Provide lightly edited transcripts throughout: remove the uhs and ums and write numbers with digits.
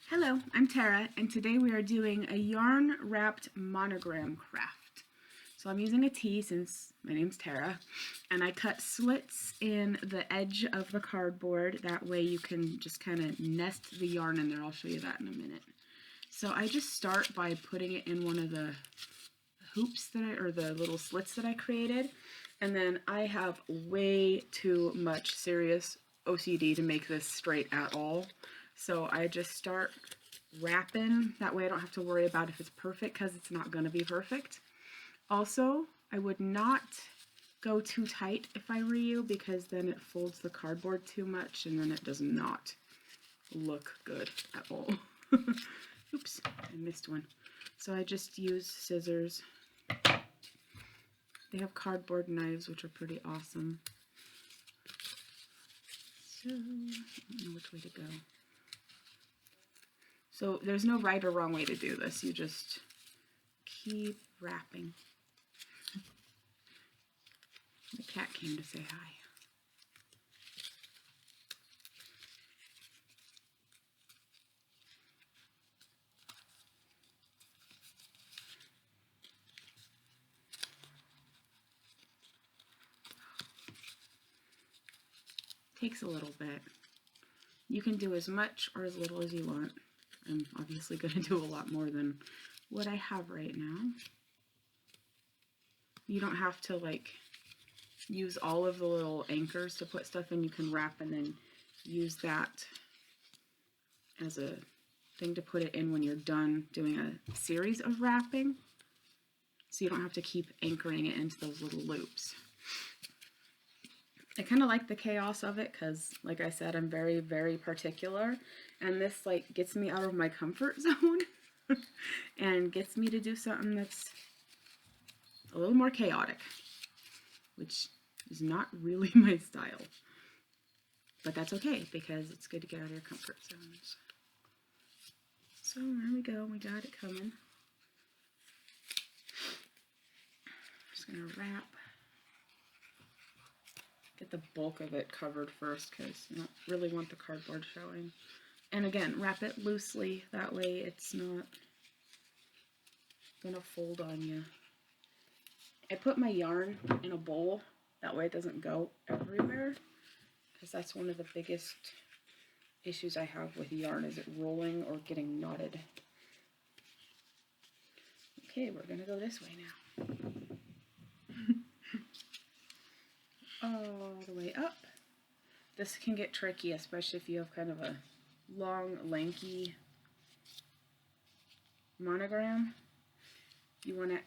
Hello, I'm Tara, and today we are doing a yarn wrapped monogram craft. So I'm using a T since my name's Tara, and I cut slits in the edge of the cardboard. That way you can just kind of nest the yarn in there. I'll show you that in a minute. So I just start by putting it in one of the hoops or the little slits that I created, and then I have way too much serious OCD to make this straight at all. So I just start wrapping. That way I don't have to worry about if it's perfect, because it's not going to be perfect. Also, I would not go too tight if I were you, because then it folds the cardboard too much and then it does not look good at all. Oops, I missed one. So I just use scissors. They have cardboard knives, which are pretty awesome. So, I don't know which way to go. So there's no right or wrong way to do this. You just keep wrapping. The cat came to say hi. Takes a little bit. You can do as much or as little as you want. I'm obviously going to do a lot more than what I have right now. You don't have to use all of the little anchors to put stuff in. You can wrap and then use that as a thing to put it in when you're done doing a series of wrapping. So you don't have to keep anchoring it into those little loops. I kind of like the chaos of it because, like I said, I'm very, very particular, and this gets me out of my comfort zone and gets me to do something that's a little more chaotic, which is not really my style. But that's okay, because it's good to get out of your comfort zones. So there we go, we got it coming. Just gonna wrap. Get the bulk of it covered first, because you don't really want the cardboard showing. And again, wrap it loosely, that way it's not gonna fold on you. I put my yarn in a bowl, that way it doesn't go everywhere, because that's one of the biggest issues I have with yarn, is it rolling or getting knotted. Okay, we're gonna go this way now. All the way up. This can get tricky, especially if you have kind of a long, lanky monogram. You want to,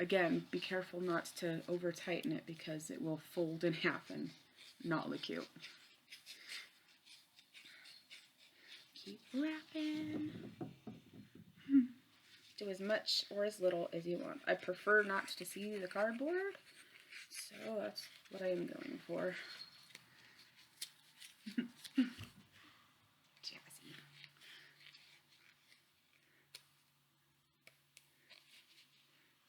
again, be careful not to over tighten it, because it will fold in half and not look cute. Keep wrapping. Do as much or as little as you want. I prefer not to see the cardboard, so that's what I am going for. Jazzy.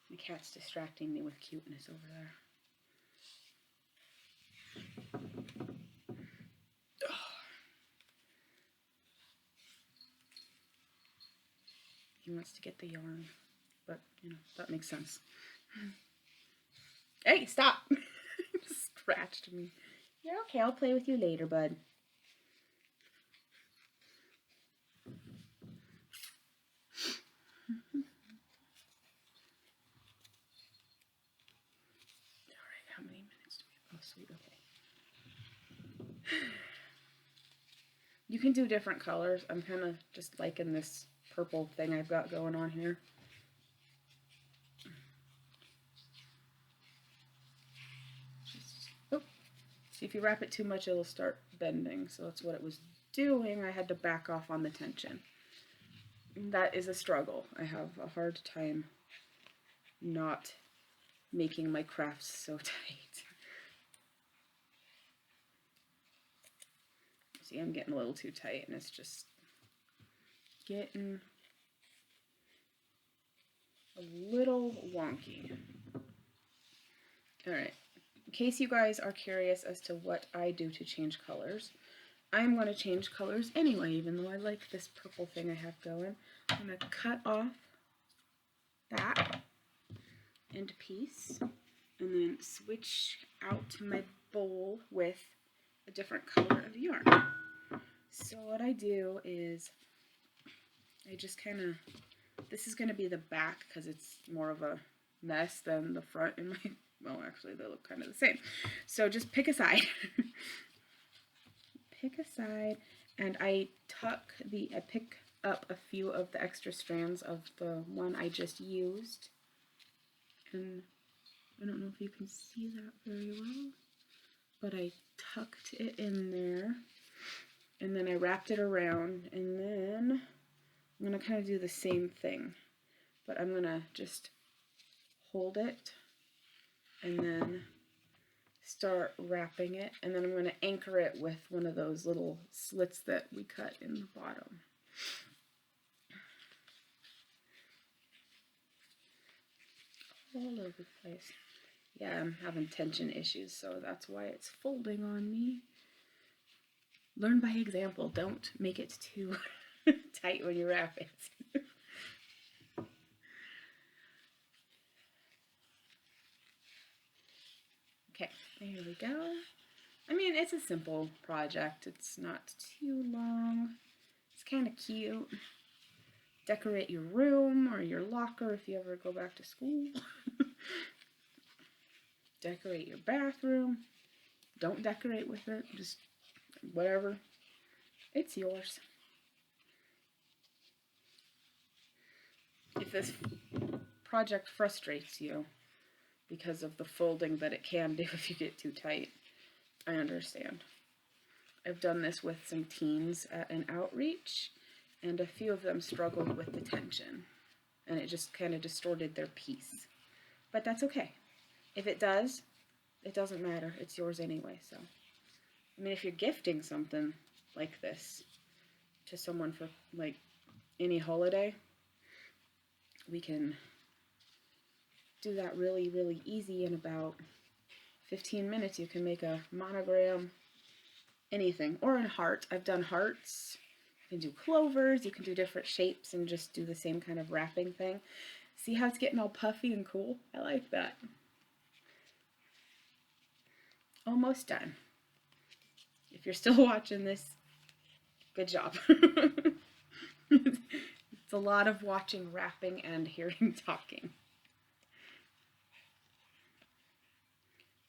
The cat's distracting me with cuteness over there. He wants to get the yarn, but that makes sense. Hey, stop! Scratched me. You're okay, I'll play with you later, bud. Alright, how many minutes do we have? Oh, sweet, okay. You can do different colors. I'm kind of just liking this purple thing I've got going on here. See, if you wrap it too much, it'll start bending. So that's what it was doing. I had to back off on the tension. That is a struggle. I have a hard time not making my crafts so tight. See, I'm getting a little too tight, and it's just getting a little wonky. Alright, in case you guys are curious as to what I do to change colors, I'm going to change colors anyway, even though I like this purple thing I have going. I'm going to cut off that end piece and then switch out to my bowl with a different color of yarn. So what I do is I just kind of, this is going to be the back because it's more of a mess than the front in my, well actually they look kind of the same. So just pick a side. Pick a side, and I pick up a few of the extra strands of the one I just used. And I don't know if you can see that very well, but I tucked it in there, and then I wrapped it around, and then I'm going to kind of do the same thing, but I'm going to just hold it and then start wrapping it, and then I'm going to anchor it with one of those little slits that we cut in the bottom. All over the place. Yeah, I'm having tension issues, so that's why it's folding on me. Learn by example. Don't make it too tight when you wrap it. Okay, there we go. I mean, it's a simple project. It's not too long. It's kind of cute. Decorate your room or your locker if you ever go back to school. Decorate your bathroom. Don't decorate with it. Just whatever. It's yours. If this project frustrates you because of the folding that it can do if you get too tight, I understand. I've done this with some teens at an outreach, and a few of them struggled with the tension, and it just kind of distorted their piece. But that's okay. If it does, it doesn't matter. It's yours anyway. So, I mean, if you're gifting something like this to someone for like any holiday, we can do that really, really easy. In about 15 minutes, you can make a monogram, anything, or in heart. I've done hearts. You can do clovers. You can do different shapes and just do the same kind of wrapping thing. See how it's getting all puffy and cool? I like that. Almost done. If you're still watching this, good job. It's a lot of watching wrapping and hearing talking.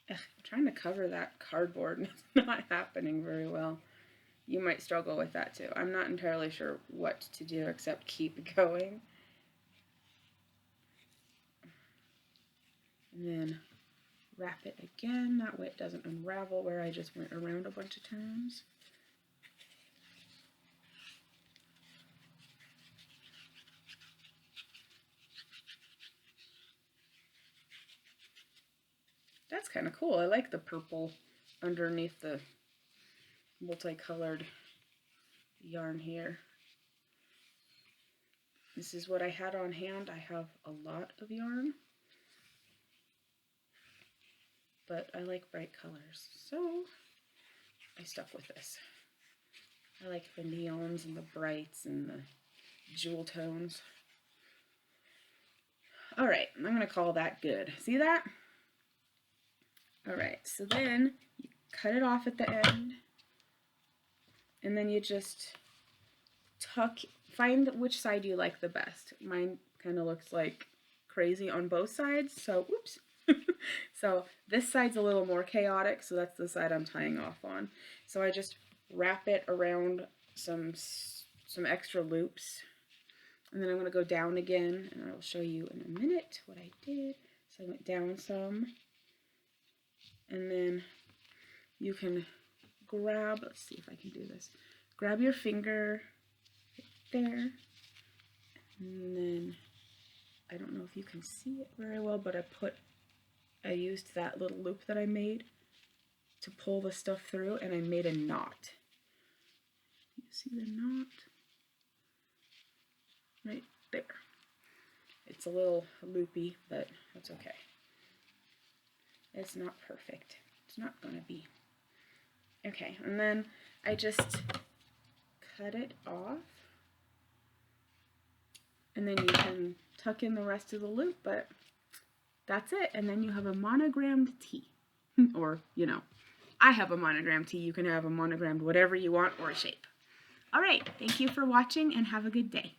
Ugh, I'm trying to cover that cardboard and it's not happening very well. You might struggle with that too. I'm not entirely sure what to do except keep going. And then wrap it again, that way it doesn't unravel where I just went around a bunch of times. That's kind of cool. I like the purple underneath the multicolored yarn here. This is what I had on hand. I have a lot of yarn, but I like bright colors, so I stuck with this. I like the neons and the brights and the jewel tones. All right, I'm going to call that good. See that? All right, so then you cut it off at the end, and then you just tuck, find which side you like the best. Mine kind of looks like crazy on both sides, so oops. So this side's a little more chaotic, so that's the side I'm tying off on. So I just wrap it around some extra loops, and then I'm going to go down again, and I'll show you in a minute what I did. So I went down some, and then you can grab, let's see if I can do this, grab your finger right there, and then, I don't know if you can see it very well, but I used that little loop that I made to pull the stuff through, and I made a knot. You see the knot? Right there. It's a little loopy, but that's okay. It's not perfect. It's not going to be. Okay, and then I just cut it off. And then you can tuck in the rest of the loop, but that's it. And then you have a monogrammed tee. Or, you know, I have a monogrammed tee. You can have a monogrammed whatever you want or a shape. All right, thank you for watching and have a good day.